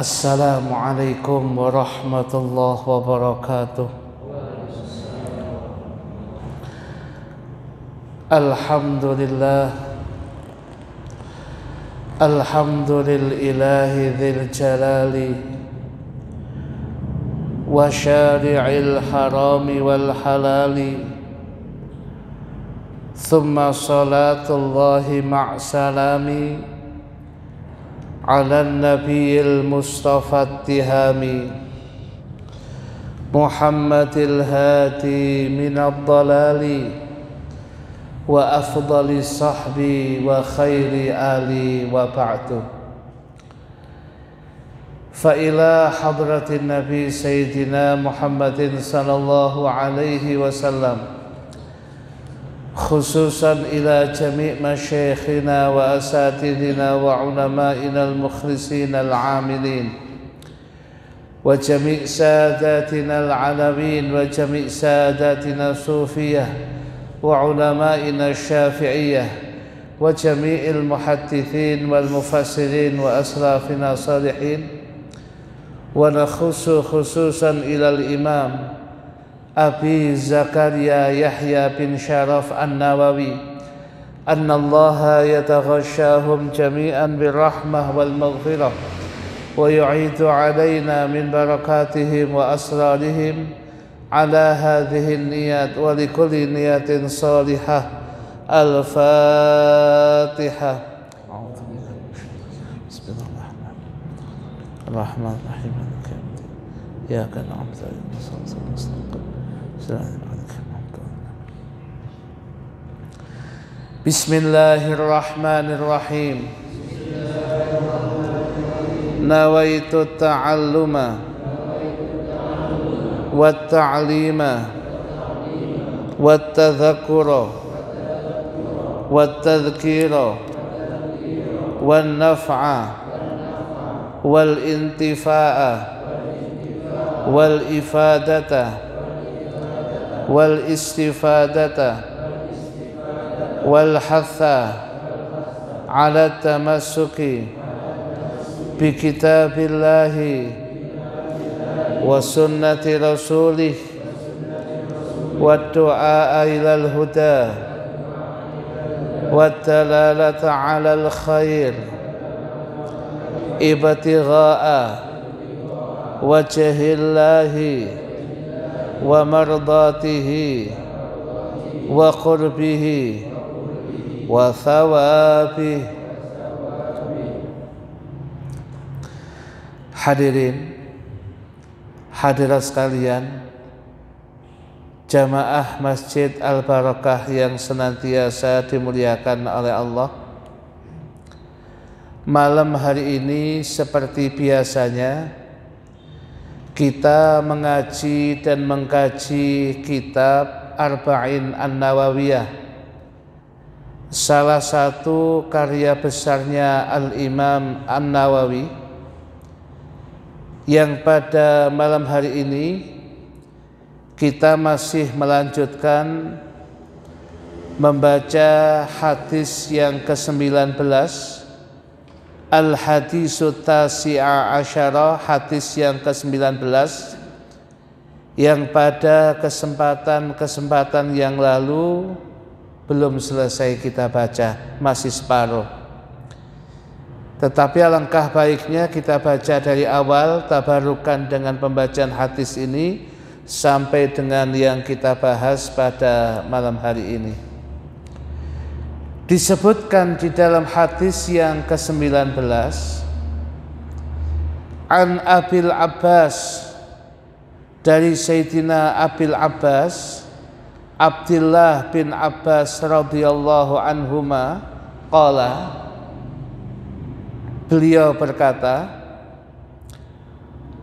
Assalamualaikum warahmatullahi wabarakatuh. Alhamdulillah, alhamdulillahi dzil jalali wa syari'il harami wal halali, thumma salatullahi ma'salami ala nabiyil mustafa tihami Muhammadil hadi minad dalali wa afdali sahbi wa khairi ali wa ba'du. Fa ila hadratin nabi sayyidina Muhammadin sallallahu alaihi wasallam, khususan ila jami' masyayikhina wa asatidina wa ulama'ina al-mukhlisin al-amilin wa jami' sadatina al-alawin wa jami' sadatina sufiyah wa ulama'ina syafi'iyah wa jami' al-muhaddithin wal mufassirin wa aslafina salihin, wa nakhusu khususan ila al-imam Abi Zakaria Yahya bin Sharaf An-Nawawi anna Allah yataghashahum jami'an birrahmah wal maghfirah wa yu'idu alaina min barakatihim wa asrarihim ala hadhihi niyat wa likulli niyatin salihah. Al-Fatihah. Bismillahirrahmanirrahim. Iyyaka na'budu wa iyyaka nasta'in. Bismillahirrahmanirrahim. Nawaitu ta'alluma wa ta'lima wa tadhakkura wa tadhkira wa naf'a wal intifa'a wal ifadata wal istifadata wal hatha ala tamassuki bi kitabillahi wa sunnati rasulih wa du'a ilal huda wa dalalata ala al khair ibtigha'a wajhillahi wa mardatihi wa qurbihi wa thawabihi. Hadirin hadirat sekalian, jamaah Masjid Al-Barakah yang senantiasa dimuliakan oleh Allah, malam hari ini seperti biasanya kita mengaji dan mengkaji kitab Arba'in An-Nawawiyah, salah satu karya besarnya Al-Imam An-Nawawi, yang pada malam hari ini kita masih melanjutkan membaca hadis yang ke-19, Al-Hadisut Tasi'a Asyara, hadis yang ke-19, yang pada kesempatan yang lalu belum selesai kita baca, masih separuh. Tetapi alangkah baiknya kita baca dari awal, tabarukan dengan pembacaan hadis ini sampai dengan yang kita bahas pada malam hari ini. Disebutkan di dalam hadis yang ke-19, An Abil Abbas, dari Sayyidina Abil Abbas, Abdullah bin Abbas radhiyallahu anhuma, qala, beliau berkata,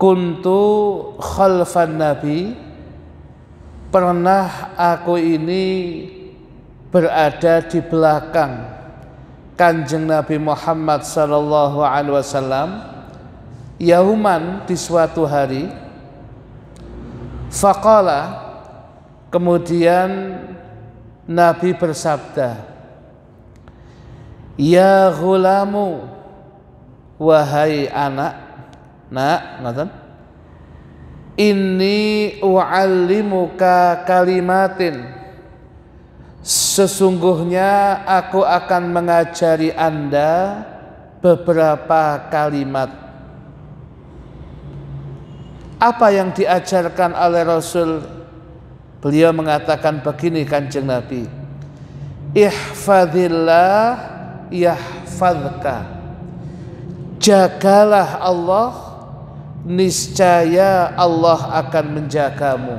kuntu khalfan nabi, pernah aku ini berada di belakang Kanjeng Nabi Muhammad sallallahu alaihi wasallam, yauman, di suatu hari, faqala, kemudian Nabi bersabda, ya ghulamu, wahai anak, Nak, ngoten. Inni u'allimuka kalimatin. Sesungguhnya aku akan mengajari Anda beberapa kalimat. Apa yang diajarkan oleh Rasul? Beliau mengatakan begini, Kanjeng Nabi. Ihfadillah yahfadka. Jagalah Allah, niscaya Allah akan menjagamu.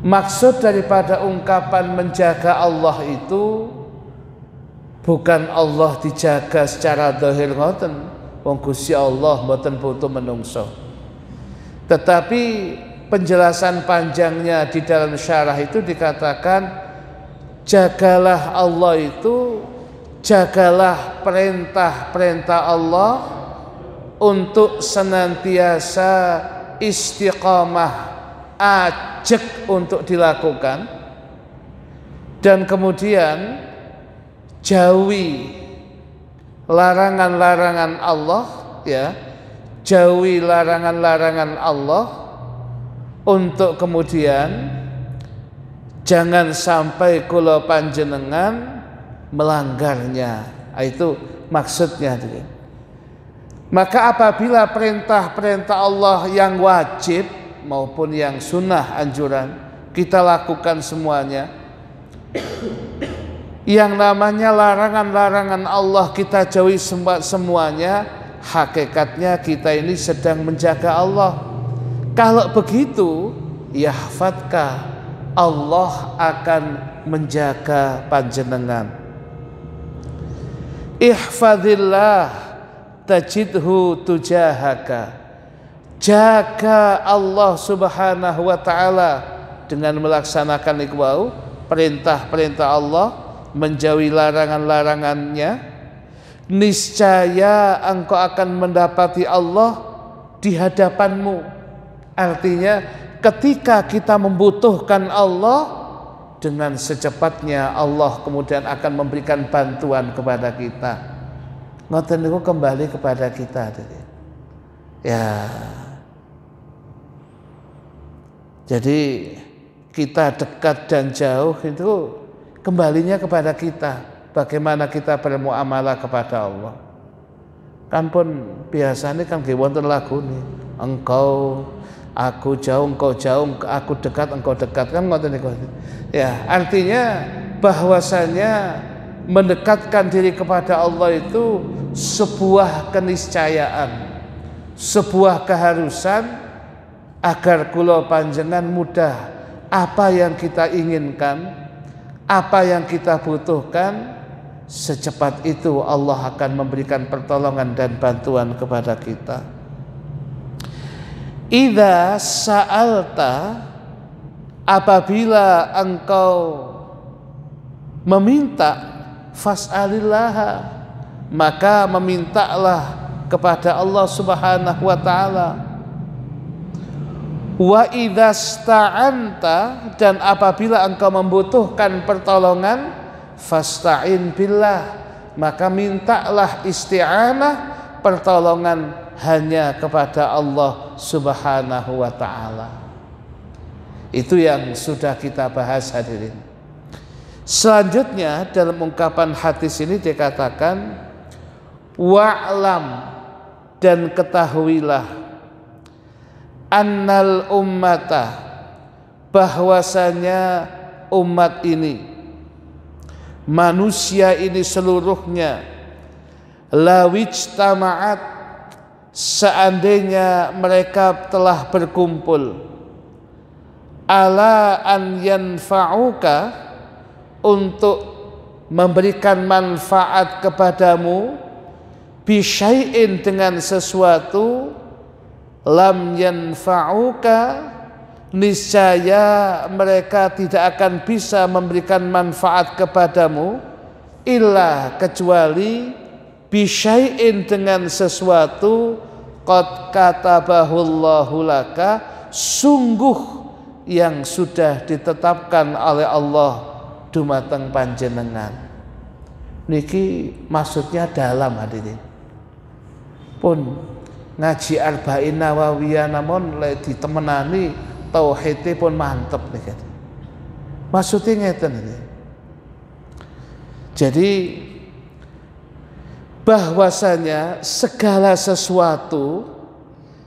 Maksud daripada ungkapan menjaga Allah itu bukan Allah dijaga secara zahir ngoten, wong Gusti Allah mboten butuh menungso. Tetapi penjelasan panjangnya di dalam syarah itu dikatakan jagalah Allah itu jagalah perintah-perintah Allah untuk senantiasa istiqamah, ajek untuk dilakukan, dan kemudian jauhi larangan-larangan Allah, ya, jauhi larangan-larangan Allah untuk kemudian jangan sampai kula panjenengan melanggarnya. Itu maksudnya. Maka apabila perintah-perintah Allah yang wajib maupun yang sunnah anjuran kita lakukan semuanya, yang namanya larangan-larangan Allah kita jauhi semuanya, hakikatnya kita ini sedang menjaga Allah. Kalau begitu, yahfadka, Allah akan menjaga panjenengan. Ihfadillah tajidhu tujahaka. Jaga Allah Subhanahu wa taala dengan melaksanakan ikhwau perintah-perintah Allah, menjauhi larangan-larangannya, niscaya engkau akan mendapati Allah di hadapanmu. Artinya ketika kita membutuhkan Allah, dengan secepatnya Allah kemudian akan memberikan bantuan kepada kita. Ngoten niku kembali kepada kita. Ya. Jadi kita dekat dan jauh itu kembalinya kepada kita. Bagaimana kita bermuamalah kepada Allah. Kan pun biasanya kan wonten lagu nih. Engkau, aku jauh, engkau jauh, aku dekat, engkau dekat, kan ngoten niku. Ya, artinya bahwasanya mendekatkan diri kepada Allah itu sebuah keniscayaan, sebuah keharusan agar kula panjenengan mudah apa yang kita inginkan, apa yang kita butuhkan, secepat itu Allah akan memberikan pertolongan dan bantuan kepada kita. Idza sa'alta, apabila engkau meminta, fas'alillah, maka memintalah kepada Allah Subhanahu wa taala. Wa idza sta'anta, dan apabila engkau membutuhkan pertolongan, fasta'in billah, maka mintalah isti'anah, pertolongan hanya kepada Allah Subhanahu wa taala. Itu yang sudah kita bahas, hadirin. Selanjutnya dalam ungkapan hadis ini dikatakan wa'lam, dan ketahuilah, annal ummata, bahwasanya umat ini, manusia ini seluruhnya, lawijtama'at, seandainya mereka telah berkumpul, ala an yanfa'uka, untuk memberikan manfaat kepadamu, bisyai'in, dengan sesuatu, lam yanfa'uka, niscaya mereka tidak akan bisa memberikan manfaat kepadamu, illa, kecuali, bisyai'in, dengan sesuatu, qad katabahullahu laka, sungguh yang sudah ditetapkan oleh Allah dumateng panjenengan. Niki maksudnya dalam, hadirin. Pun ngaji Arba'in Nawawiyah namun lek ditemenani tauhidnya pun mantep nih. Maksudnya ngeten iki. Jadi bahwasanya segala sesuatu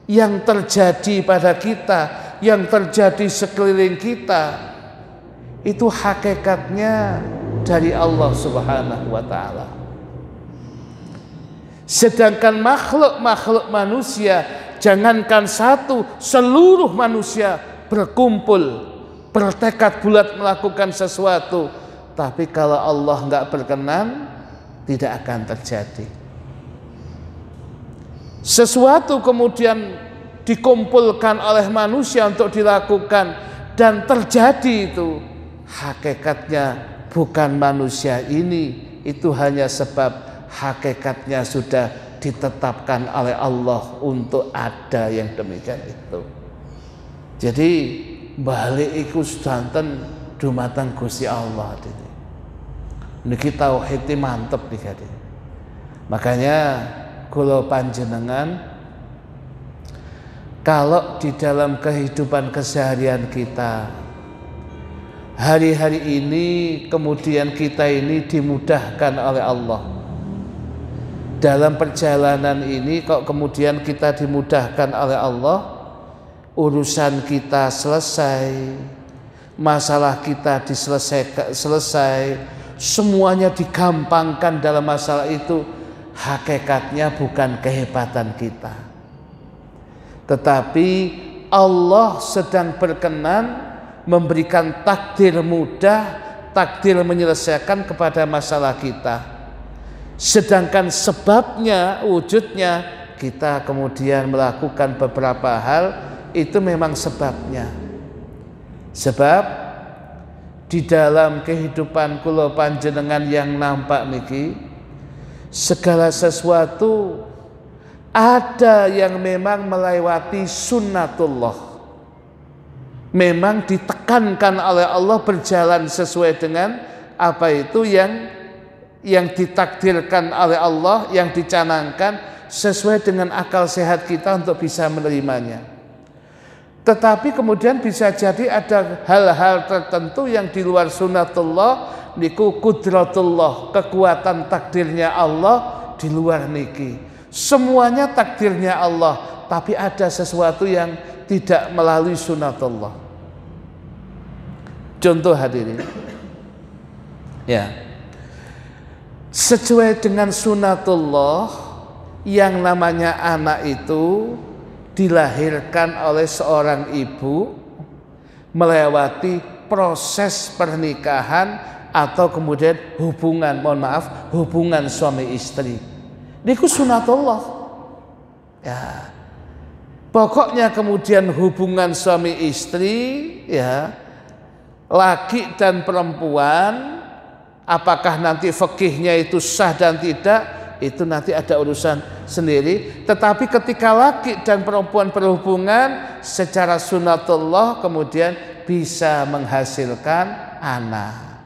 yang terjadi pada kita, yang terjadi sekeliling kita, itu hakikatnya dari Allah Subhanahu wa Ta'ala. Sedangkan makhluk-makhluk manusia, jangankan satu, seluruh manusia berkumpul, bertekad bulat melakukan sesuatu, tapi kalau Allah nggak berkenan, tidak akan terjadi. Sesuatu kemudian dikumpulkan oleh manusia untuk dilakukan dan terjadi itu, hakikatnya bukan manusia ini, itu hanya sebab hakikatnya sudah ditetapkan oleh Allah untuk ada yang demikian itu. Jadi balik iku sedanten dumateng Gusti Allah. Niki tauhid mantep nih. Makanya kula panjenengan kalau di dalam kehidupan keseharian kita hari-hari ini kemudian kita ini dimudahkan oleh Allah. Dalam perjalanan ini kok kemudian kita dimudahkan oleh Allah, urusan kita selesai, masalah kita selesai, semuanya digampangkan dalam masalah itu, hakikatnya bukan kehebatan kita, tetapi Allah sedang berkenan memberikan takdir mudah, takdir menyelesaikan kepada masalah kita. Sedangkan sebabnya, wujudnya, kita kemudian melakukan beberapa hal, itu memang sebabnya. Sebab di dalam kehidupan kula panjenengan yang nampak niki, segala sesuatu ada yang memang melewati sunnatullah. Memang ditekankan oleh Allah berjalan sesuai dengan apa itu yang ditakdirkan oleh Allah, yang dicanangkan sesuai dengan akal sehat kita untuk bisa menerimanya. Tetapi kemudian bisa jadi ada hal-hal tertentu yang di luar sunnatullah, niku kudratullah, kekuatan takdirnya Allah di luar niki. Semuanya takdirnya Allah, tapi ada sesuatu yang tidak melalui sunnatullah. Contoh hadirin, ya. Sesuai dengan sunnatullah, yang namanya anak itu dilahirkan oleh seorang ibu melewati proses pernikahan atau kemudian hubungan suami istri. Niku sunnatullah. Ya. Pokoknya kemudian hubungan suami istri, ya, laki dan perempuan, apakah nanti fikihnya itu sah dan tidak, itu nanti ada urusan sendiri. Tetapi ketika laki dan perempuan berhubungan secara sunnatullah, kemudian bisa menghasilkan anak.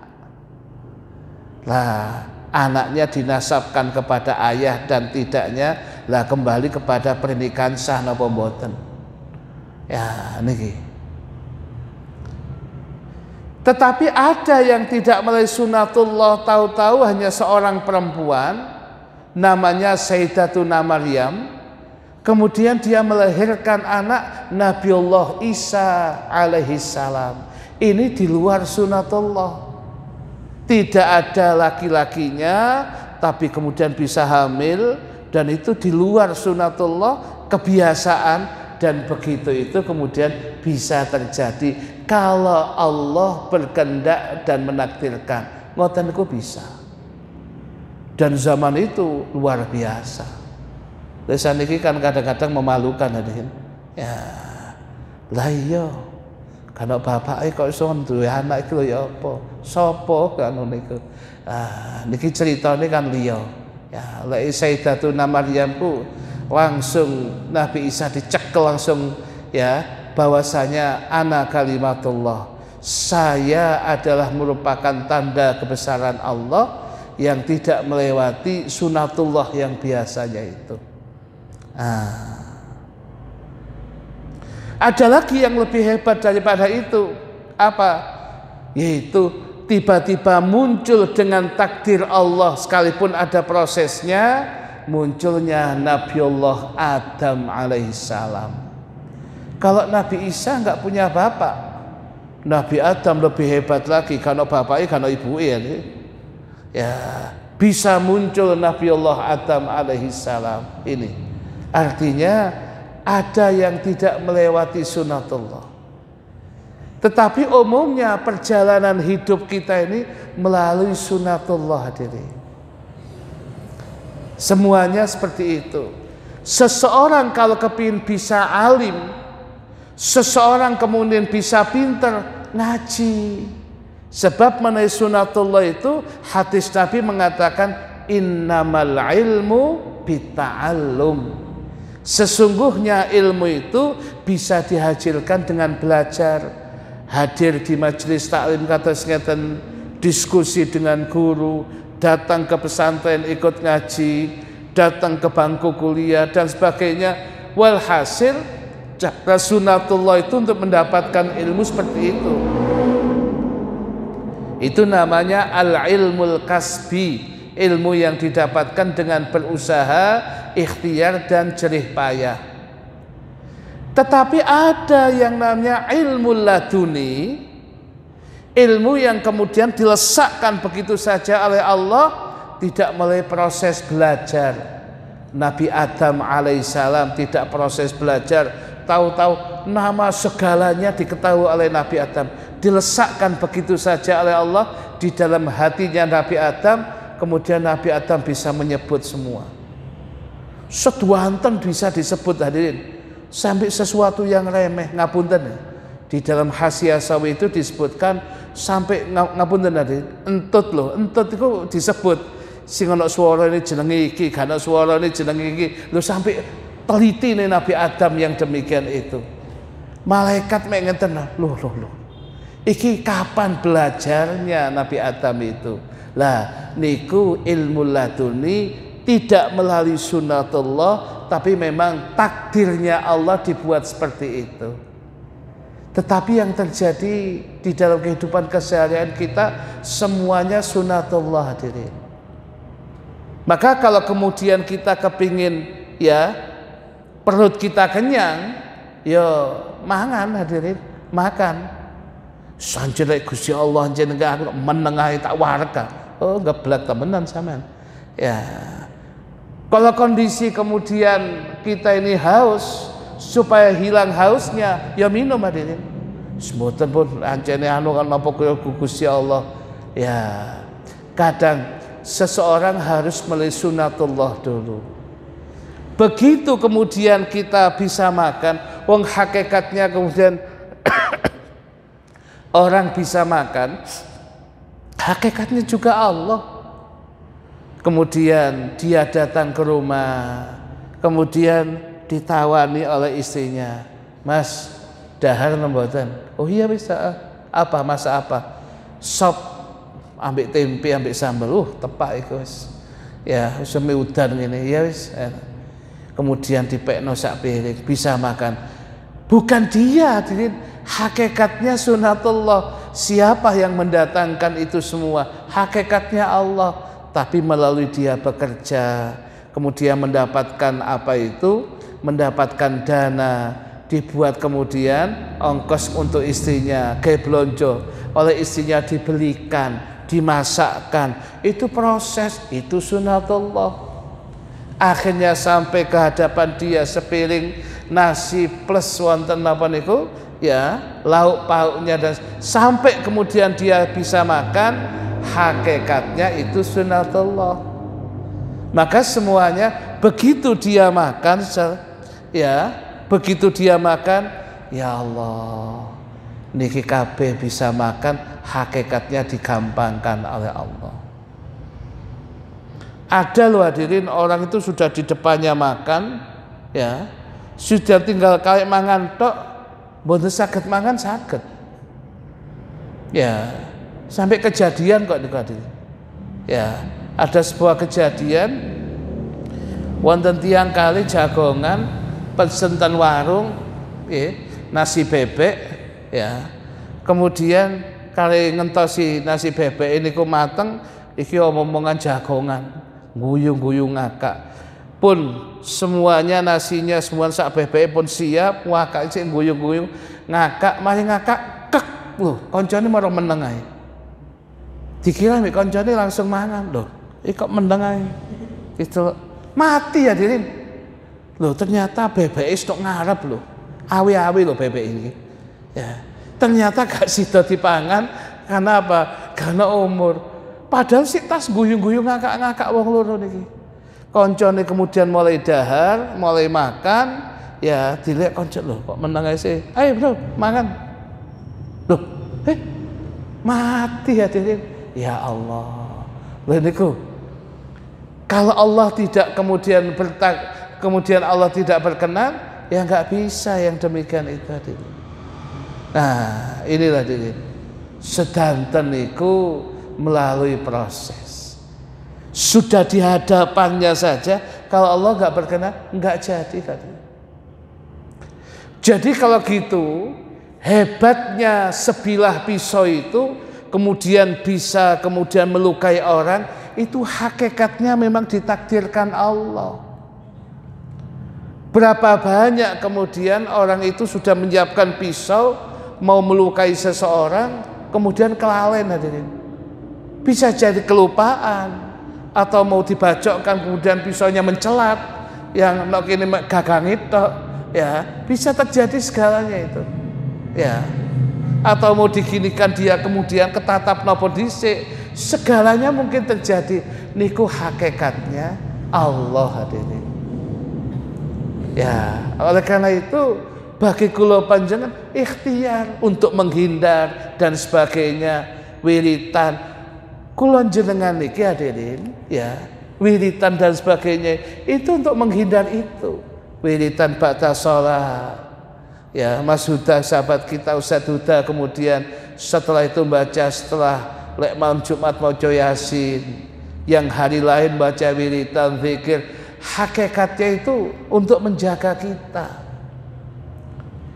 Lah, anaknya dinasabkan kepada ayah dan tidaknya, lah kembali kepada pernikahan sah napa mboten. Ya, niki. Tetapi ada yang tidak melalui sunnatullah, tahu-tahu hanya seorang perempuan, namanya Sayyidatuna Maryam. Kemudian dia melahirkan anak Nabiullah Isa alaihissalam. Ini di luar sunnatullah. Tidak ada laki-lakinya, tapi kemudian bisa hamil, dan itu di luar sunnatullah, kebiasaan. Dan begitu itu kemudian bisa terjadi kalau Allah berkehendak dan menakdirkan. Ngoten niku bisa. Dan zaman itu luar biasa. Lesan niki kan kadang-kadang memalukan hadirin. Ya. Lah iya. Kalau bapak kok iso duwe anak iki lho ya apa? Sapa kan niku. Ah, niki ceritane kan liya. Ya, lek Sayyidatuna Maryam ku langsung Nabi Isa dicekel langsung, ya, bahwasanya ana kalimatullah, saya adalah merupakan tanda kebesaran Allah yang tidak melewati sunatullah yang biasanya itu. Ada lagi yang lebih hebat daripada itu. Apa? Yaitu tiba-tiba muncul dengan takdir Allah, sekalipun ada prosesnya, munculnya Nabiullah Adam alaihissalam. Kalau Nabi Isa nggak punya bapak, Nabi Adam lebih hebat lagi, karena bapaknya karena ibu ya bisa muncul Nabiullah Adam alaihissalam. Ini artinya ada yang tidak melewati sunatullah. Tetapi umumnya perjalanan hidup kita ini melalui sunatullah hadirin. Semuanya seperti itu. Seseorang kalau kepingin bisa alim, seseorang kemudian bisa pinter, ngaji. Sebab mengenai sunatullah itu hadis Nabi mengatakan innamal ilmu bita'allum. Sesungguhnya ilmu itu bisa dihasilkan dengan belajar. Hadir di majelis taklim kata sengatan, diskusi dengan guru, datang ke pesantren ikut ngaji, datang ke bangku kuliah dan sebagainya. Walhasil cara sunatullah itu untuk mendapatkan ilmu seperti itu. Itu namanya al-ilmul kasbi, ilmu yang didapatkan dengan berusaha, ikhtiar dan jerih payah. Tetapi ada yang namanya ilmu laduni, ilmu yang kemudian dilesakkan begitu saja oleh Allah, tidak melalui proses belajar. Nabi Adam alaihissalam tidak proses belajar, tahu-tahu nama segalanya diketahui oleh Nabi Adam, dilesakkan begitu saja oleh Allah di dalam hatinya Nabi Adam. Kemudian Nabi Adam bisa menyebut semua, seduanten bisa disebut hadirin, sampai sesuatu yang remeh, ngapunten. Di dalam Hasyiah Sawi itu disebutkan sampai ngapunten hadirin, entut loh, entut itu disebut sing ana swara ini jenenge iki, gak ana swara ini jenenge iki. Lho sampai teliti nih Nabi Adam yang demikian itu. Malaikat mek ngeten, loh. Iki kapan belajarnya Nabi Adam itu? Lah niku ilmu laduni, tidak melalui sunatullah, tapi memang takdirnya Allah dibuat seperti itu. Tetapi yang terjadi di dalam kehidupan keseharian kita semuanya sunatullah hadirin. Maka kalau kemudian kita kepingin ya perut kita kenyang, ya mangan hadirin, makan. Sanjene Gusti Allah jenengan menengahi tak warga. Oh ngeblak temenan sampean. Ya. Kalau kondisi kemudian kita ini haus, supaya hilang hausnya ya minum hadirin. Semoten pun ancene anu kan napa Gusti Allah. Ya. Kadang seseorang harus melalui sunatullah dulu. Begitu kemudian kita bisa makan, wong hakikatnya kemudian orang bisa makan, hakikatnya juga Allah. Kemudian dia datang ke rumah, kemudian ditawani oleh istrinya, Mas, dahar nemboten? Oh iya bisa. Apa masa apa? Sop ambek tempe ambek sambal. Tepak iku wis. Ya, semi udan ngene. Ya wis. Kemudian dipekno sak piring, bisa makan. Bukan dia, hakikatnya sunatullah. Siapa yang mendatangkan itu semua? Hakikatnya Allah, tapi melalui dia bekerja, kemudian mendapatkan apa itu? Mendapatkan dana, dibuat kemudian ongkos untuk istrinya, kayak belonjo, oleh istrinya dibelikan, dimasakkan. Itu proses, itu sunatullah. Akhirnya sampai ke hadapan dia sepiring nasi plus wonten napa niku ya, lauk pauknya, dan sampai kemudian dia bisa makan, hakikatnya itu sunatullah. Maka semuanya begitu dia makan ya, begitu dia makan, ya Allah niki kabeh bisa makan, hakikatnya digampangkan oleh Allah. Ada loh hadirin, orang itu sudah di depannya makan ya, sudah tinggal kayak mangan tok, mboten saged mangan saged. Ya, sampai kejadian kok niku hadirin. Ya, ada sebuah kejadian wonten tiyang kali jagongan pesen ten warung, nasi bebek ya. Kemudian kali ngentosi nasi bebek ini ku mateng, iki omongan jagongan, guyung-guyung ngakak. Pun semuanya nasinya semua sak bebek pun siap, ngakak sik guyung-guyung ngakak, mari ngakak kek lho, koncone marang meneng ae. Dikira mek koncone langsung mangan lho. Iki kok meneng ae. Gitu. Mati hadirin. Loh ternyata bebek stok ngarep lho. Awi-awi lho bebek ini. Ya. Ternyata gak sida dipangan karena apa? Karena umur. Padahal si tas guyung-guyung ngakak-ngakak wong loro niki. Koncone kemudian mulai dahar, mulai makan, ya dilihat konco lho kok meneng ae sih. Ayo bro, makan. Loh, mati hadirin. Ya Allah. Lha niku. Kalau Allah tidak kemudian Allah tidak berkenan, ya nggak bisa yang demikian itu hadirin. Nah, inilah hadirin. Sedanten niku melalui proses. Sudah di hadapannya saja, kalau Allah nggak berkenan, nggak jadi hadirin. Jadi kalau gitu, hebatnya sebilah pisau itu kemudian bisa melukai orang, itu hakikatnya memang ditakdirkan Allah. Berapa banyak kemudian orang itu sudah menyiapkan pisau mau melukai seseorang, kemudian kelalen hadirin. Bisa jadi kelupaan atau mau dibacokkan kemudian pisaunya mencelat, yang nok ini gagang itu, ya bisa terjadi segalanya itu, ya. Atau mau diginikan dia kemudian ketatap nopo dhisik, segalanya mungkin terjadi. Niku hakikatnya Allah hadirin. Ya, oleh karena itu bagi kula panjenengan ikhtiar untuk menghindar dan sebagainya, wiritan kula jenengan niki hadirin, ya, wiritan dan sebagainya itu untuk menghindar itu. Wiritan ba'da shalah. Ya, Mas Huda sahabat kita Ustaz Huda kemudian setelah itu baca setelah malam Jumat maca Yasin, yang hari lain baca wiritan zikir, hakikatnya itu untuk menjaga kita.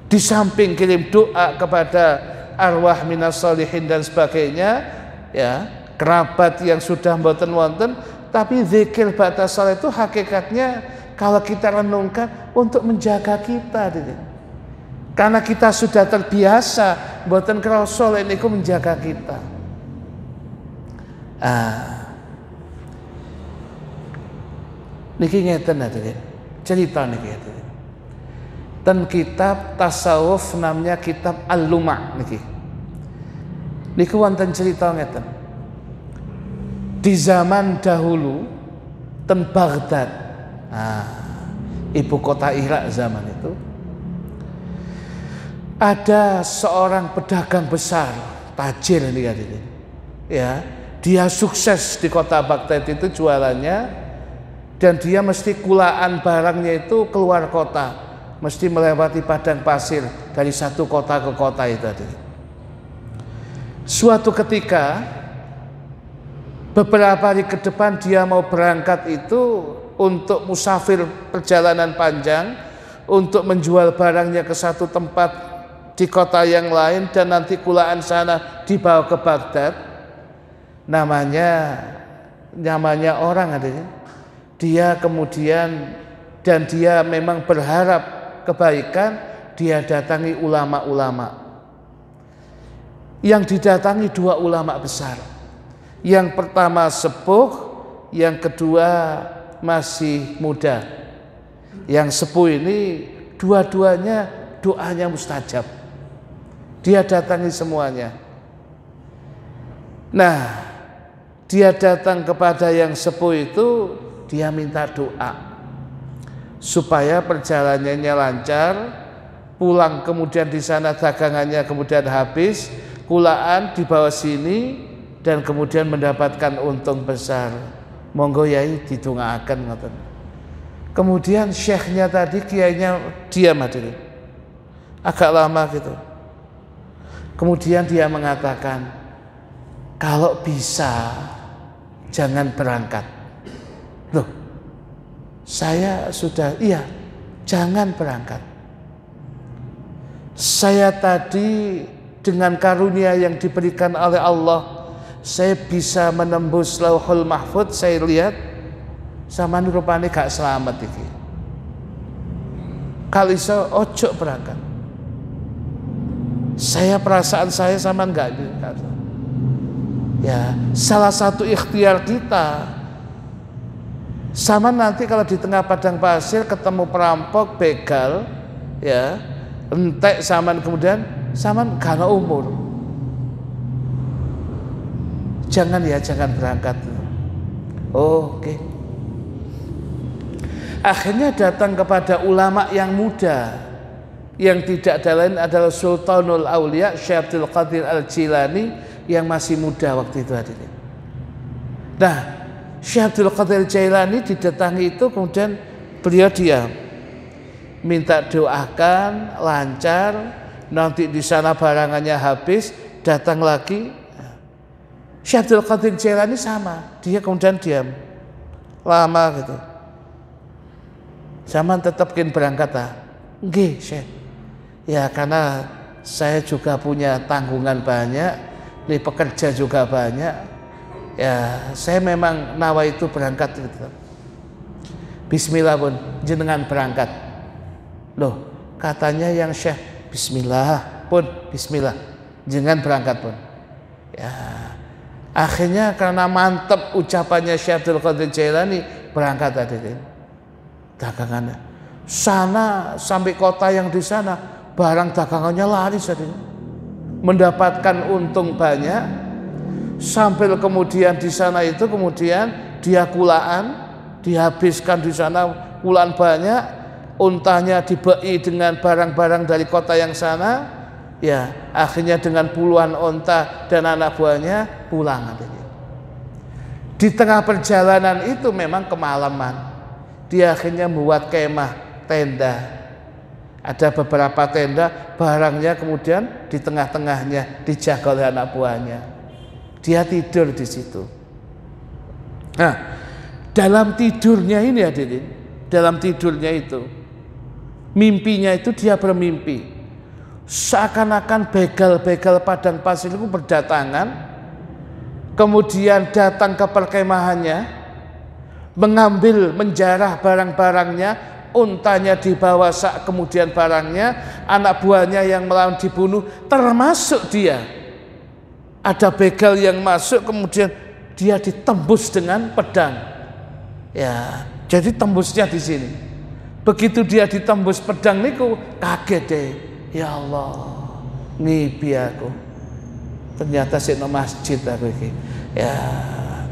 Di samping kirim doa kepada arwah minas sholihin dan sebagainya, ya, kerabat yang sudah mboten wonten, tapi zikir ba'da shalah itu hakikatnya kalau kita renungkan untuk menjaga kita, karena kita sudah terbiasa, mboten krasa lek niku menjaga kita. Niki ngeten hadirin, cerita niki hadirin. Dan kitab tasawuf namanya kitab Al-Luma' niki. Niku wonten cerita ngeten. Di zaman dahulu ten Baghdad, ibu kota Irak zaman itu, ada seorang pedagang besar, tajir nih hadirin. Ya, dia sukses di kota Baghdad itu jualannya, dan dia mesti kulaan barangnya itu keluar kota, mesti melewati padang pasir dari satu kota ke kota itu hadirin. Suatu ketika beberapa hari ke depan dia mau berangkat itu untuk musafir perjalanan panjang, untuk menjual barangnya ke satu tempat di kota yang lain dan nanti kulaan sana dibawa ke Baghdad. Namanya orang hadirin. Dia kemudian, dan dia memang berharap kebaikan, dia datangi ulama-ulama. Yang didatangi dua ulama besar. Yang pertama sepuh, yang kedua masih muda. Yang sepuh ini dua-duanya doanya mustajab. Dia datangi semuanya. Nah, dia datang kepada yang sepuh itu, dia minta doa supaya perjalanannya lancar, pulang kemudian di sana dagangannya kemudian habis, kulaan dibawa sini dan kemudian mendapatkan untung besar. Monggo yai didongaaken ngoten. Kemudian syekhnya tadi, kiainya diam hadirin. Agak lama gitu. Kemudian dia mengatakan, kalau bisa jangan berangkat. Loh, saya sudah, iya, jangan berangkat. Saya tadi dengan karunia yang diberikan oleh Allah, saya bisa menembus Lauhul Mahfuz. Saya lihat sama rupane gak selamat iki. Kalau iso ojo berangkat. Saya perasaan saya sama enggak. Ya, salah satu ikhtiar kita. Sama nanti kalau di tengah padang pasir ketemu perampok, begal, ya, entek saman kemudian saman karena umur. Jangan berangkat. Oh, oke. Akhirnya datang kepada ulama yang muda, yang tidak ada lain adalah Sultanul Aulia Syekh Abdul Qadir Al-Jilani yang masih muda waktu itu hadirin. Nah, Syekh Abdul Qadir Jailani didatangi itu, kemudian beliau diam, minta doakan lancar, nanti di sana barangannya habis, datang lagi. Syekh Abdul Qadir Jailani sama, dia kemudian diam lama gitu. Zaman tetap ingin berangkat nggih Syekh. Ya karena saya juga punya tanggungan banyak, nih pekerja juga banyak. Ya saya memang nawa itu berangkat gitu. Bismillah pun jenengan berangkat. Loh katanya yang Syekh Bismillah pun Bismillah jenengan berangkat pun. Ya akhirnya karena mantep ucapannya Syekh Abdul Qadir Jailani berangkat hadirin. Dagangannya sana sampai kota yang di sana barang dagangannya laris hadirin. Mendapatkan untung banyak, sampai kemudian di sana itu kemudian dia kulaan, dihabiskan di sana kulaan banyak, untanya dibei dengan barang-barang dari kota yang sana, ya akhirnya dengan puluhan unta dan anak buahnya pulang. Di tengah perjalanan itu memang kemalaman, dia akhirnya membuat kemah, tenda. Ada beberapa tenda, barangnya kemudian di tengah-tengahnya dijaga oleh anak buahnya. Dia tidur di situ. Nah, dalam tidurnya ini hadirin, dalam tidurnya itu, mimpinya itu dia bermimpi seakan-akan begal-begal padang pasir itu berdatangan, kemudian datang ke perkemahannya, mengambil, menjarah barang-barangnya. Untanya dibawa sak, kemudian barangnya, anak buahnya yang melawan dibunuh, termasuk dia. Ada begal yang masuk, kemudian dia ditembus dengan pedang. Ya, jadi tembusnya di sini. Begitu dia ditembus pedang niku, kaget deh. Ya Allah, ngipi aku. Ternyata sik nang masjid aku iki. Ya,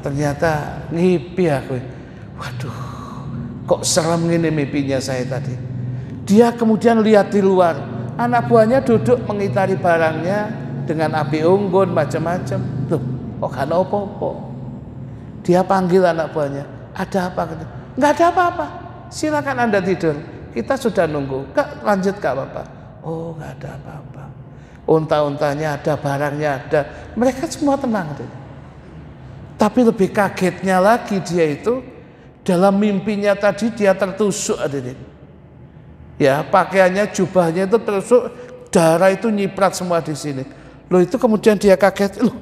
ternyata ngipi aku. Waduh, kok serem gini mimpinya saya tadi. Dia kemudian lihat di luar, anak buahnya duduk mengitari barangnya dengan api unggun macam-macam. Loh, kok gak ada apa-apa. Dia panggil anak buahnya, ada apa? Nggak ada apa-apa, silakan Anda tidur, kita sudah nunggu. Kak, lanjut Kak Bapak. Oh, nggak ada apa-apa. Unta-untanya ada, barangnya ada, mereka semua tenang. Tapi lebih kagetnya lagi dia itu, dalam mimpinya tadi dia tertusuk hadirin. Ya, pakaiannya, jubahnya itu tertusuk, darah itu nyiprat semua di sini. Loh, itu kemudian dia kaget, loh,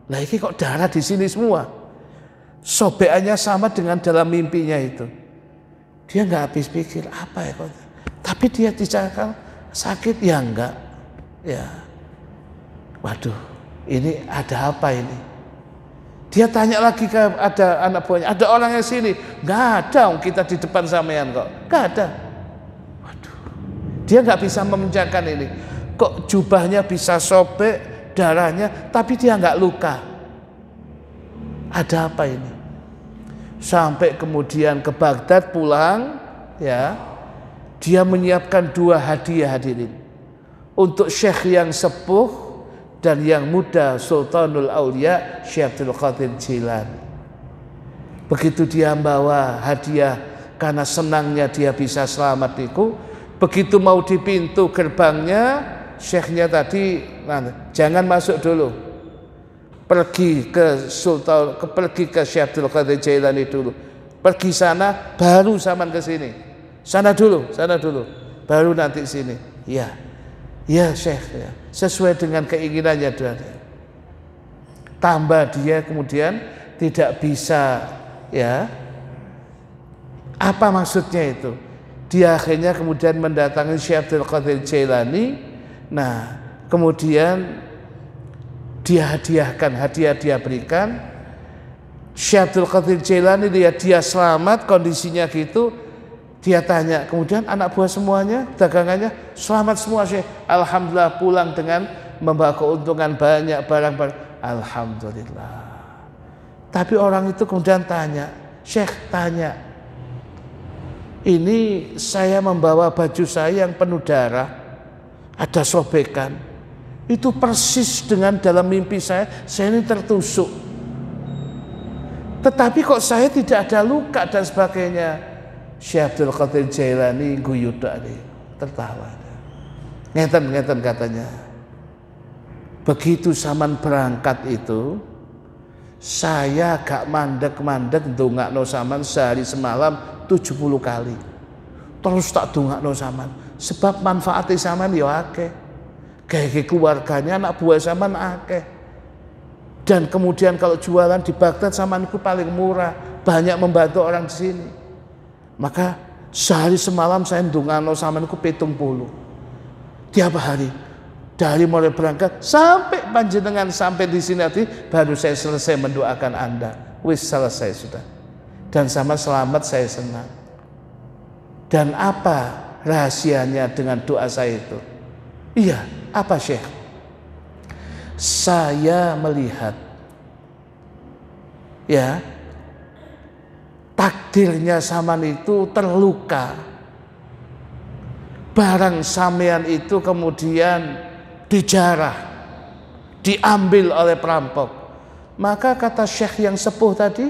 lah ini kok darah di sini semua. Sobekannya sama dengan dalam mimpinya itu. Dia nggak habis pikir apa ya kok. Tapi dia dicakap sakit ya enggak. Ya. Waduh, ini ada apa ini? Dia tanya lagi ke ada anak buahnya, ada orang yang sini? Nggak ada, kita di depan sampean kok. Nggak ada. Waduh, dia nggak bisa memecahkan ini. Kok jubahnya bisa sobek, darahnya, tapi dia nggak luka. Ada apa ini? Sampai kemudian ke Baghdad pulang, ya, dia menyiapkan 2 hadiah hadirin untuk syekh yang sepuh dan yang muda, Sultanul Aulia Syekh Abdul Qadir Jilani. Begitu dia membawa hadiah karena senangnya dia bisa selamat itu, begitu mau di pintu gerbangnya, syekhnya tadi, nah, jangan masuk dulu, pergi ke pergi ke Syekh Abdul Qadir Jailani dulu, pergi sana baru zaman ke sini, sana dulu, baru nanti sini. Ya, Ya Syekh, ya, sesuai dengan keinginannya dia. Tambah dia kemudian tidak bisa, ya. Apa maksudnya itu? Dia akhirnya kemudian mendatangi Syekh Abdul Qadir Jailani. Nah, kemudian dia hadiahkan, hadiah dia berikan. Syekh Abdul Qadir Jailani dia selamat, kondisinya gitu. Dia tanya, kemudian anak buah semuanya, dagangannya selamat semua Syekh. Alhamdulillah, pulang dengan membawa keuntungan banyak, barang-barang. Alhamdulillah. Tapi orang itu kemudian tanya, Syekh tanya, ini saya membawa baju saya yang penuh darah, ada sobekan. Itu persis dengan dalam mimpi saya ini tertusuk. Tetapi kok saya tidak ada luka dan sebagainya. Syekh Abdul Qadir Jailani guyu tadi, tertawa. Ngeten katanya. Begitu zaman berangkat itu, saya gak mandek-mandek ndongakno sampean sehari semalam 70 kali. Terus tak ndongakno sampean, sebab manfaatnya sampean ya akeh. Gawe keluarganya anak buah sampean akeh. Dan kemudian kalau jualan di Baghdad sampean itu paling murah, banyak membantu orang di sini. Maka sehari semalam saya ndongakno sampean itu 70. Tiap hari. Dari mulai berangkat sampai panjenengan sampai di sini nanti baru saya selesai mendoakan Anda. Wis selesai sudah. Dan sama selamat saya senang. Dan apa rahasianya dengan doa saya itu? Iya, apa Syekh? Saya melihat ya takdirnya saman itu terluka. Barang sampean itu kemudian dijarah, diambil oleh perampok. Maka kata Syekh yang sepuh tadi,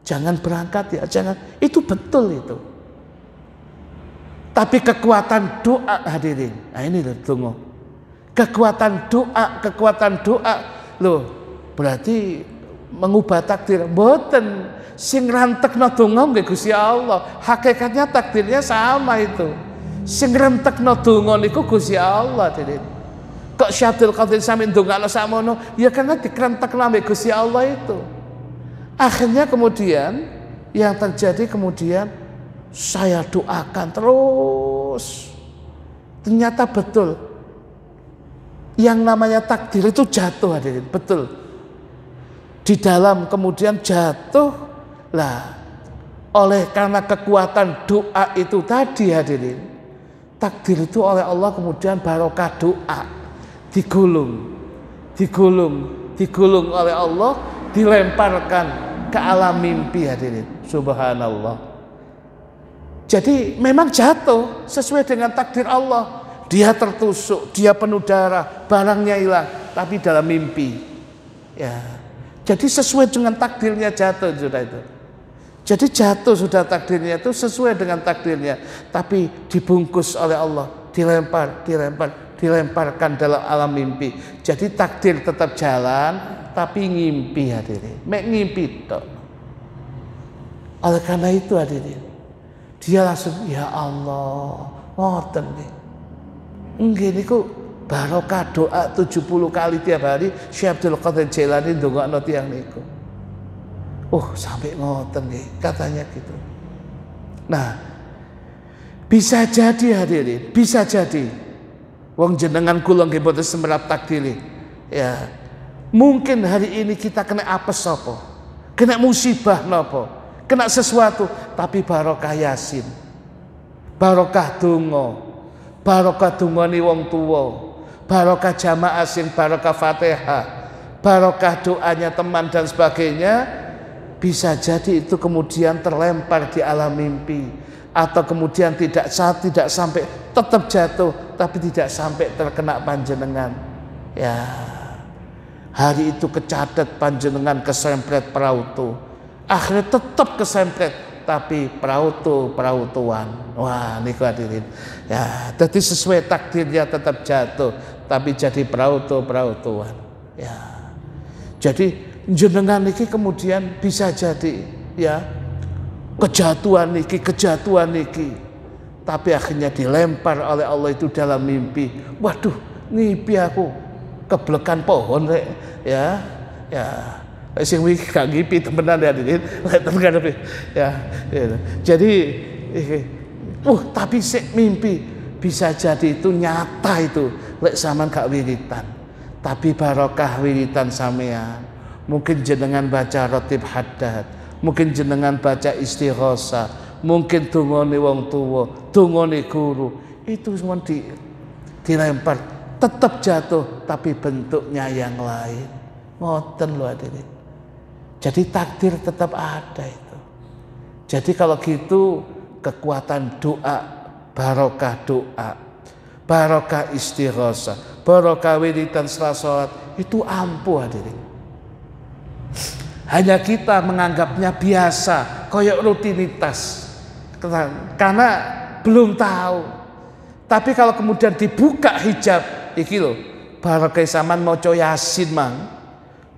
jangan berangkat ya, jangan. Itu betul itu. Tapi kekuatan doa hadirin. Nah ini loh tunggu. Kekuatan doa loh. Berarti mengubah takdir. Mboten sing rantekno donga nggih Gusti Allah. Hakikatnya takdirnya sama itu. Sing rantekno donga niku Gusti Allah hadirin. Kok Syekh Abdul Qadir sampe ndongakno sakmono? Ya karena dikrentekno ambek Gusti Allah itu. Akhirnya kemudian yang terjadi kemudian saya doakan terus. Ternyata betul. Yang namanya takdir itu jatuh hadirin, betul. Di dalam kemudian jatuh lah. Oleh karena kekuatan doa itu tadi hadirin. Takdir itu oleh Allah kemudian barokah doa. Digulung oleh Allah, dilemparkan ke alam mimpi hadirin. Subhanallah. Jadi memang jatuh sesuai dengan takdir Allah. Dia tertusuk, dia penuh darah, barangnya hilang, tapi dalam mimpi. Ya. Jadi sesuai dengan takdirnya jatuh sudah itu. Jadi jatuh sudah takdirnya itu sesuai dengan takdirnya, tapi dibungkus oleh Allah, dilemparkan dalam alam mimpi. Jadi takdir tetap jalan, tapi ngimpi hadirin. Mek ngimpi tok. Oleh karena itu hadirin, dia langsung ya Allah, ngoten nih. Nggih niku barokah doa 70 kali tiap hari Syekh Abdul Qadir Jailani ndongakno tiyang niku. Sampai ngoten nih katanya gitu. Nah, bisa jadi hadirin, bisa jadi. Wong jenengan kula nggih boten semerap takdiri. Ya. Mungkin hari ini kita kena apes apa? Kena musibah napa? Kena sesuatu, tapi barokah Yasin. Barokah donga. Barokah dongane wong tuwa. Barokah jamaah sing barokah Fatihah. Barokah doanya teman dan sebagainya. Bisa jadi itu kemudian terlempar di alam mimpi, atau kemudian tidak sampai, tetap jatuh tapi tidak sampai terkena panjenengan. Ya, hari itu kecatet panjenengan kesempret perautu, akhirnya tetap kesempret tapi perautuan. Wah niku hadirin. Ya, jadi sesuai takdirnya tetap jatuh tapi jadi perautuan. Ya, jadi jenengan niki kemudian bisa jadi ya kejatuhan niki tapi akhirnya dilempar oleh Allah itu dalam mimpi. Waduh, mimpi aku keblekan pohon rek, ya. Sing wiki gak ngipi temenan ya ini, temenan ya. Jadi tapi sik mimpi bisa jadi itu nyata itu lek sampean gak wiritan. Tapi barokah wiritan sampean. Mungkin jenengan baca rotib haddad, mungkin jenengan baca istighosah, mungkin dungane wong tuwa, dungane guru, itu semua dilempar, tetap jatuh tapi bentuknya yang lain. Ngoten lho hadirin. Jadi takdir tetap ada itu. Jadi kalau gitu kekuatan doa, barokah doa, barokah istighosah, barokah wiridan setelah sholat itu ampuh hadirin. Hanya kita menganggapnya biasa, koyok rutinitas, karena belum tahu. Tapi kalau kemudian dibuka hijab, iki lho, barokah saman maca Yasin mang,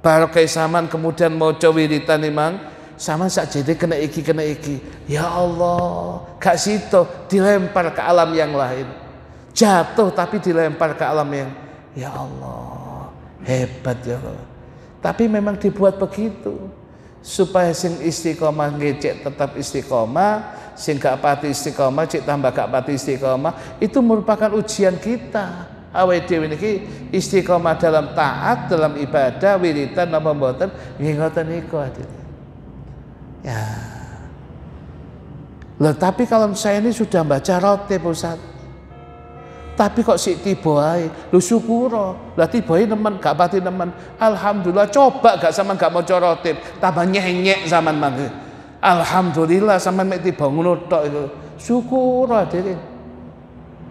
barokah saman kemudian maca wiridan mang, sama sakjane kena iki. Ya Allah, gak situ dilempar ke alam yang lain. Jatuh tapi dilempar ke alam yang, ya Allah, hebat ya Allah. Tapi memang dibuat begitu supaya sing istiqomah ngecek tetap istiqomah, sing gak pati istiqomah cek tambah gak pati istiqomah. Itu merupakan ujian kita. Awake dhewe niki istiqomah dalam taat, dalam ibadah, wiridan napa mboten? Nggih ngoten niku hadirin. Ya. Loh, tapi kalau saya ini sudah baca rotib Ustaz, tapi kok sik tiba ae, lho syukuro. Lah tibae nemen, gak pati nemen. Alhamdulillah, coba gak sampean gak maca rotib, tambah nyenyek sampean mangke. Alhamdulillah sampean mek tiba ngono tok iku. Syukuro hadirin.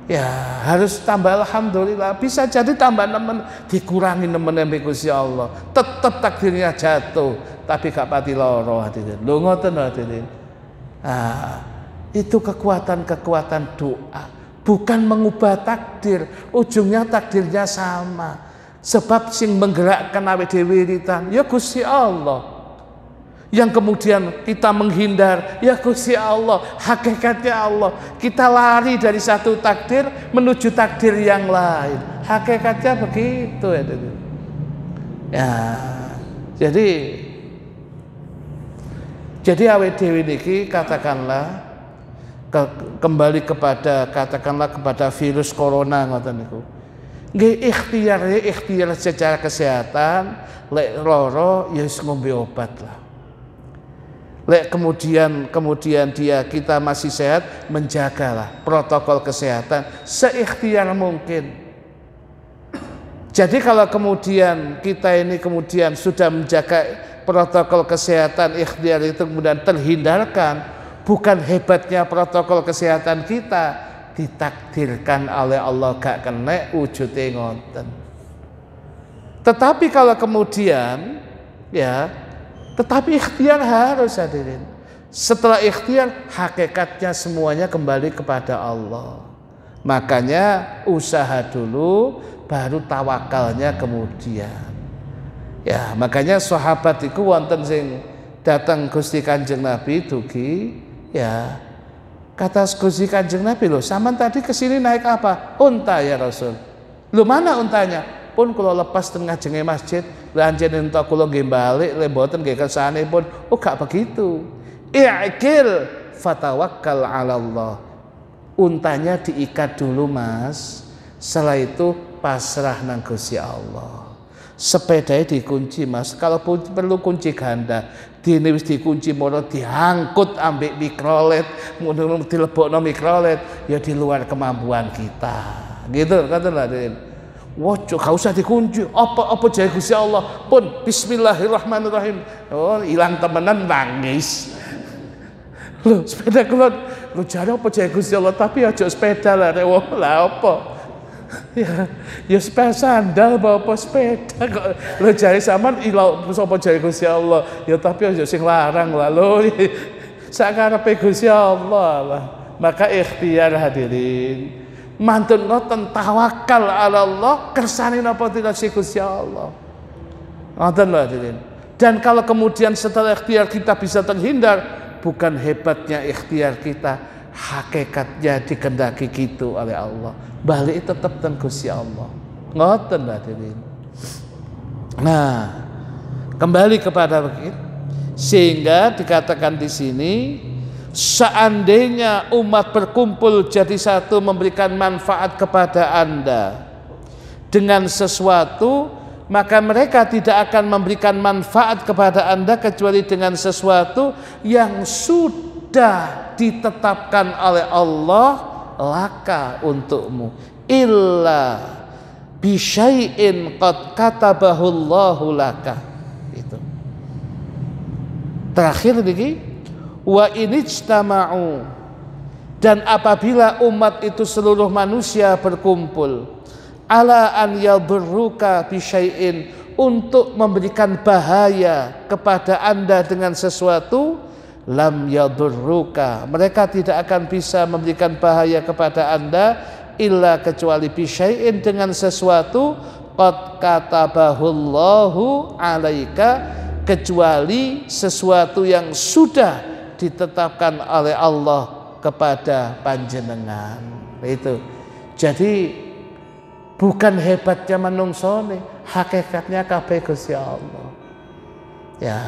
Ya, harus tambah alhamdulillah. Bisa jadi tambah nemen, dikurangi nemen mbek Gusti Allah. Tetep takdirnya jatuh, tapi gak pati lara hadirin. Lho ngoten hadirin. Itu kekuatan doa. Bukan mengubah takdir, ujungnya takdirnya sama. Sebab sing menggerakkan awake dhewe wiridan ya Gusti Allah. Yang kemudian kita menghindar ya Gusti Allah, hakikatnya Allah. Kita lari dari satu takdir menuju takdir yang lain. Hakikatnya begitu ya. Ya. Jadi awake dhewe niki katakanlah kembali kepada virus corona ngoten niku. Nggih ikhtiar secara kesehatan, lek loro ya wis ngombe obat lah. Lek kemudian kita masih sehat, menjagalah protokol kesehatan seikhtiar mungkin. Jadi kalau kemudian kita ini sudah menjaga protokol kesehatan, ikhtiar itu kemudian terhindarkan, bukan hebatnya protokol kesehatan kita, ditakdirkan oleh Allah gak kena wujude ngoten. Tetapi kalau kemudian tetapi ikhtiar harus hadirin. Setelah ikhtiar, hakikatnya semuanya kembali kepada Allah. Makanya usaha dulu, baru tawakalnya kemudian. Ya, makanya sahabat itu wonten sing datang Gusti Kanjeng Nabi dugi. Ya, kata Gusti Kanjeng Nabi, loh, saman tadi kesini naik apa? Unta ya Rasul. Loh, mana untanya? Pun kalau lepas tengah jenge masjid, lanjut entuk kula nggih balik, le mboten nggih kersane pun. Oh, gak begitu. I'qil fatawakkal 'ala Allah. Untanya diikat dulu, Mas. Setelah itu pasrah nang Gusti Allah. Sepedanya dikunci, Mas. Kalau perlu kunci ganda, dene wis dikunci mono diangkut ambek mikrolet, ngono dilebokno mikrolet, ya di luar kemampuan kita. Gitu kata Raden. Wojo gak usah dikunci. Apa jae Gusti Allah. Pun bismillahirrahmanirrahim. Oh, ilang temenan nangis. Loh, sepeda kula lho jare apa jae Gusti Allah, tapi aja sepeda lah rek. Lah apa? Ya sepeda sandal apa sepeda kok lho jare sampean ilau sapa jare Gusti Allah, ya tapi aja sing larang lah lho sakarepe Gusti Allah lah. Maka ikhtiar hadirin, mantun ngoten tawakal ala Allah, kersane napa tidak si Gusti Allah. Ngoten lho hadirin. Dan kalau kemudian setelah ikhtiar kita bisa terhindar, bukan hebatnya ikhtiar kita, hakikatnya dikendaki gitu oleh Allah. Balik tetap ten Gusti Allah. Ngoten hadirin. Nah, kembali kepada begitu. Sehingga dikatakan di sini, seandainya umat berkumpul jadi satu memberikan manfaat kepada Anda dengan sesuatu, maka mereka tidak akan memberikan manfaat kepada Anda kecuali dengan sesuatu yang sudah ditetapkan oleh Allah laka untukmu, illa bisyai'in qad katabahu Allahu laka. Itu. Terakhir lagi, wa inijtama'u, dan apabila umat itu seluruh manusia berkumpul ala an yadurruka bisyai'in, untuk memberikan bahaya kepada Anda dengan sesuatu, lam yadurruka, mereka tidak akan bisa memberikan bahaya kepada Anda illa kecuali bisyai'in, dengan sesuatu qad katabahullahu alaika, kecuali sesuatu yang sudah ditetapkan oleh Allah kepada panjenengan. Itu. Jadi bukan hebatnya manungsone, hakikatnya kabeh Gusti Allah. Ya,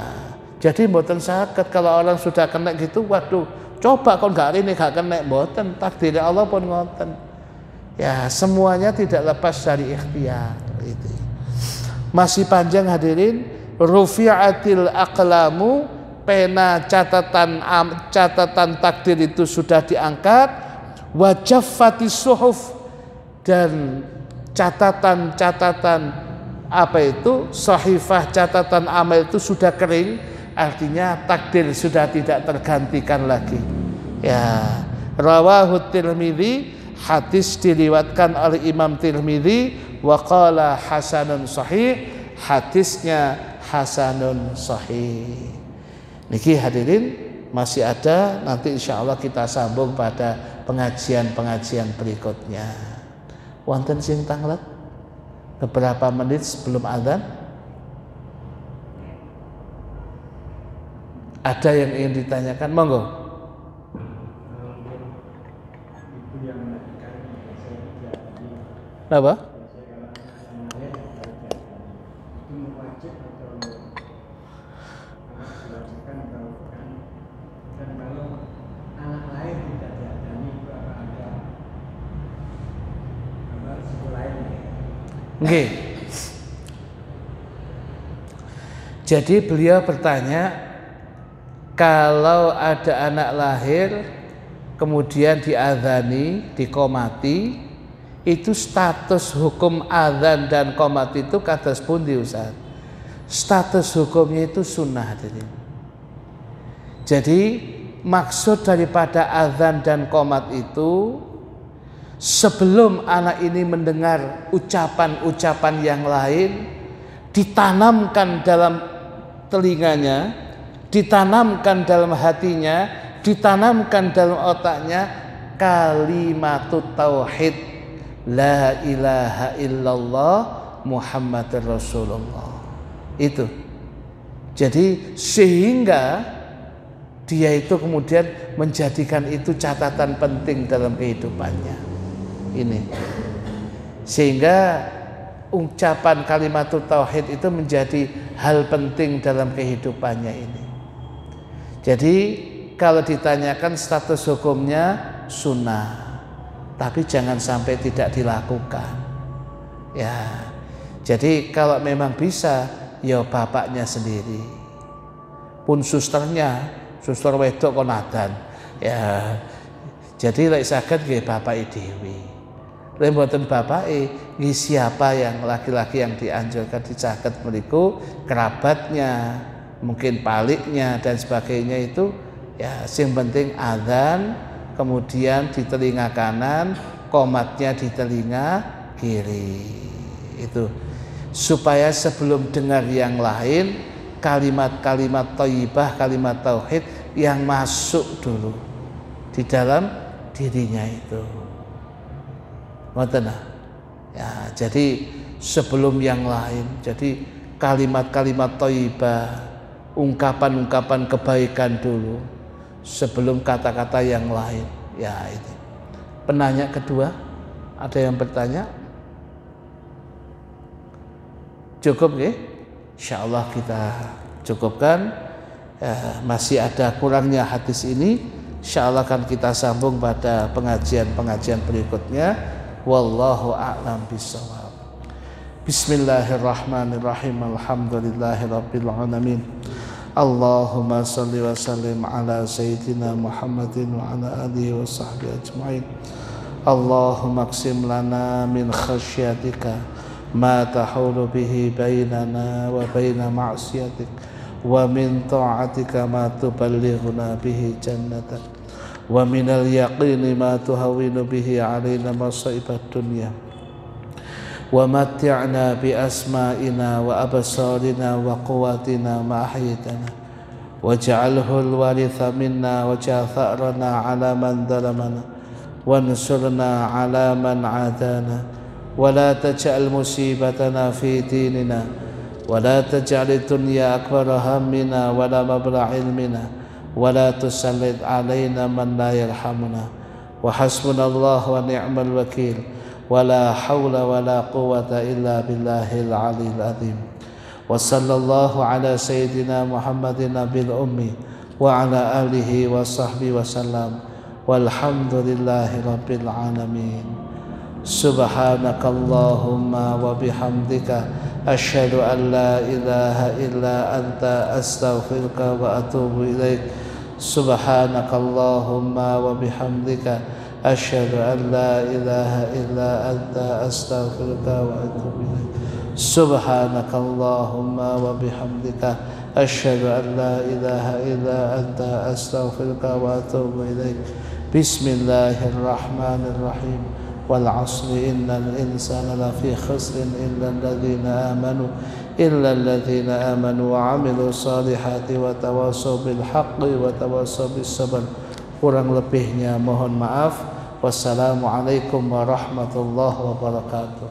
jadi mboten saged kalau orang sudah kena gitu, waduh, coba kon gak ini gak kena, mboten, takdir Allah pun ngoten. Ya, semuanya tidak lepas dari ikhtiar. Itu. Masih panjang hadirin, rufi'atil aqlamu, pena catatan takdir itu sudah diangkat, wajaffatis suhuf, dan catatan apa itu, sahifah catatan amal itu sudah kering, artinya takdir sudah tidak tergantikan lagi. Ya, rawahu Tirmidzi, hadis diriwayatkan oleh Imam Tirmidzi, wa qala hasanun sahih, hadisnya hasanun sahih. Niki hadirin, masih ada, nanti insya Allah kita sambung pada pengajian-pengajian berikutnya. Wonten sing tanglet beberapa menit sebelum azan. Ada yang ingin ditanyakan, monggo. Apa? Okay. Jadi beliau bertanya, kalau ada anak lahir kemudian diadzani, diqomati, itu status hukum adzan dan qomat itu kados pundi Ustaz? Status hukumnya itu sunnah. Jadi maksud daripada adzan dan qomat itu, sebelum anak ini mendengar ucapan-ucapan yang lain, ditanamkan dalam telinganya, ditanamkan dalam hatinya, ditanamkan dalam otaknya kalimatut tauhid, la ilaha illallah Muhammadur Rasulullah. Itu. Jadi sehingga dia itu kemudian menjadikan itu catatan penting dalam kehidupannya. Ini, sehingga ucapan kalimatut tauhid itu menjadi hal penting dalam kehidupannya ini. Jadi kalau ditanyakan status hukumnya sunnah, tapi jangan sampai tidak dilakukan. Ya, jadi kalau memang bisa, ya bapaknya sendiri, pun susternya, suster wedok kon adzan. Ya, jadi lek saged nggih bapake dhewe. Lek mboten bapake, nggih siapa yang laki-laki yang dianjurkan dicaket mriku, kerabatnya, mungkin paliknya dan sebagainya itu, ya sing penting adzan, kemudian di telinga kanan, qomatnya di telinga kiri. Itu supaya sebelum dengar yang lain, kalimat-kalimat thayyibah, kalimat tauhid yang masuk dulu di dalam dirinya itu. Ngoten. Ya, jadi sebelum yang lain, jadi kalimat-kalimat thayyibah, ungkapan-ungkapan kebaikan dulu sebelum kata-kata yang lain. Ya ini. Penanya kedua, ada yang bertanya? Cukup ya? Insyaallah kita cukupkan. Masih ada kurangnya hadis ini. Insyaallah akan kita sambung pada pengajian-pengajian berikutnya. Wallahu a'lam bishawab. Bismillahirrahmanirrahim. Alhamdulillahirabbil alamin. Allahumma salli wa sallim ala sayyidina Muhammadin wa ala alihi wa sahbihi ajma'in. Allahumma aqsim lana min khasyatika ma tahulu bihi bainana wa baina ma'siyatik wa min ta'atika ma tuballighuna bihi jannatak wa minal yaqini ma tuhawwinu bihi alaina masaibat dunya wa matti'na bi asma'ina wa absarina wa quwwatina ma ahyaytana waj'alhu al-waritha minna waj'al tha'rana 'ala man dhalamana wansurna 'ala man 'adana wa la taj'al musibatana fi dinina wa la taj'al ad-dunya akbara hammina wa la mablagha 'ilmina wa la tusallit 'alaina man la yarhamuna wa hasbunallahu wa ni'mal wakeel wa la hawla wa la quwwata illa billahil 'aliyyil 'azim wa sallallahu ala sayyidina Muhammadin nabil ummi wa ala alihi wa sahbihi wa sallam walhamdulillahi rabbil alamin. Subhanakallahumma wa bihamdika asyhadu an la ilaha illa anta astaghfiruka wa atubu ilaik. Subhanakallahumma wa bihamdika asyhadu an la ilaha illa anta astaghfiruka wa atubu ilaik. Subhanakallahumma wa bihamdika asyhadu an la ilaha illa anta astaghfiruka wa atubu ilaik. Bismillahirrahmanirrahim. Wal 'asri innal insana lafi khusrin illa alladhina amanu wa 'amilus solihati wa tawassaw bil haqqi wa tawassaw bis sabr. Kurang lebihnya mohon maaf. Wassalamualaikum warahmatullahi wabarakatuh.